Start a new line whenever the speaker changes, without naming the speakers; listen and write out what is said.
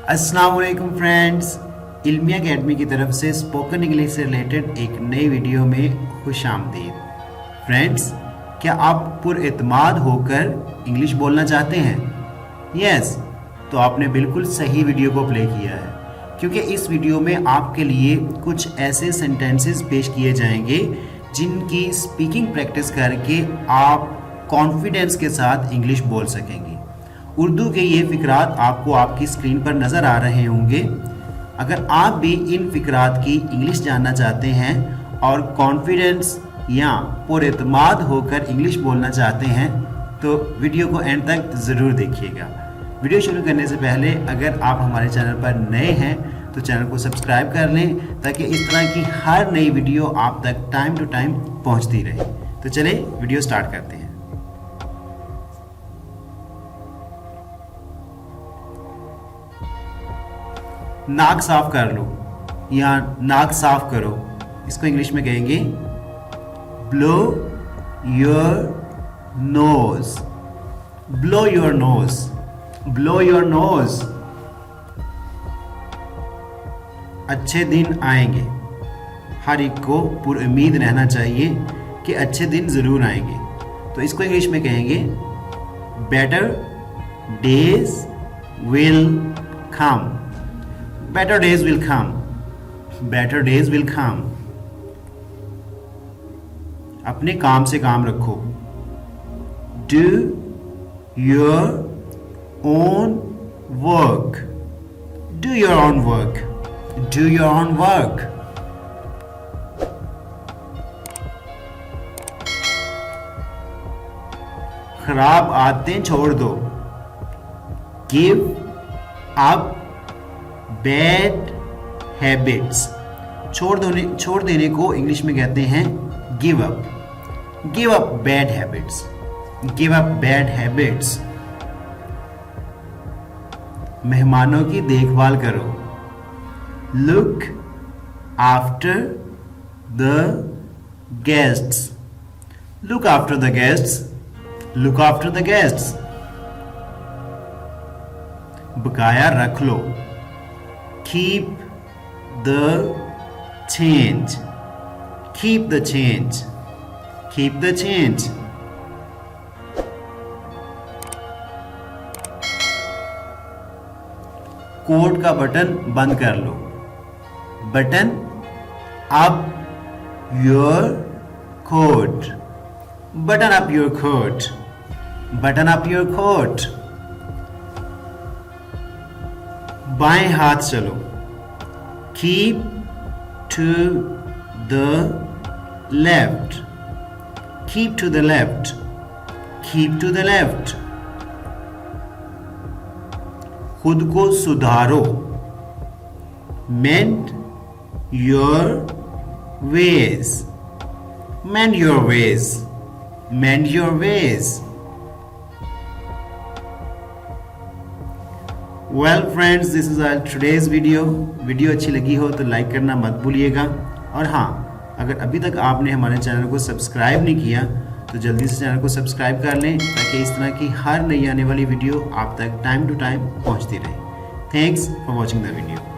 अस्सलाम वालेकुम friends, इल्मिया academy की तरफ से स्पोकन इंग्लिश से रिलेटेड एक नई वीडियो में खुश आमदीद। फ्रेंड्स, क्या आप पुरएतमाद होकर इंग्लिश बोलना चाहते हैं? यस, तो आपने बिल्कुल सही वीडियो को प्ले किया है, क्योंकि इस वीडियो में आपके लिए कुछ ऐसे सेंटेंसेस पेश किए जाएंगे जिनकी स्पीकिंग प्रैक्टिस करके आप कॉन्फिडेंस के साथ इंग्लिश बोल सकेंगे। उर्दू के ये फ़िक्रात आपको आपकी स्क्रीन पर नज़र आ रहे होंगे। अगर आप भी इन फ़िक्रात की इंग्लिश जानना चाहते हैं और कॉन्फिडेंस या पुरएतमाद होकर इंग्लिश बोलना चाहते हैं तो वीडियो को एंड तक ज़रूर देखिएगा। वीडियो शुरू करने से पहले अगर आप हमारे चैनल पर नए हैं तो चैनल को सब्सक्राइब कर लें, ताकि इस तरह की हर नई वीडियो आप तक टाइम टू टाइम पहुंचती रहे। तो चलें वीडियो स्टार्ट करते हैं। नाक साफ कर लो या नाक साफ करो, इसको इंग्लिश में कहेंगे blow your nose. Blow your nose, blow your nose. अच्छे दिन आएंगे, हर एक को पुरुम्मीद रहना चाहिए कि अच्छे दिन ज़रूर आएंगे, तो इसको इंग्लिश में कहेंगे better days will come. Better days will come. Better days will come. अपने काम से काम रखो। Do your own work. Do your own work. Do your own work. खराब आदतें छोड़ दो। Give up bad habits. छोड़ देने को इंग्लिश में कहते हैं give up. Give up bad habits. Give up bad habits. मेहमानों की देखभाल करो। Look after the guests. Look after the guests. Look after the guests. बकाया रख लो। Keep the change. Keep the change. Keep the change. Coat का button बंद कर लो। Button up your coat. Button up your coat. Button up your coat. बाएं हाथ चलो। Keep to the left. Keep to the left. Keep to the left. खुद को सुधारो। Mend your ways. Mend your ways. Mend your ways. Well friends, this is our today's video अच्छी लगी हो तो लाइक करना मत भूलिएगा। और हाँ, अगर अभी तक आपने हमारे चैनल को सब्सक्राइब नहीं किया तो जल्दी से चैनल को सब्सक्राइब कर लें, ताकि इस तरह की हर नई आने वाली वीडियो आप तक टाइम टू टाइम पहुंचती रहे। Thanks for watching the video.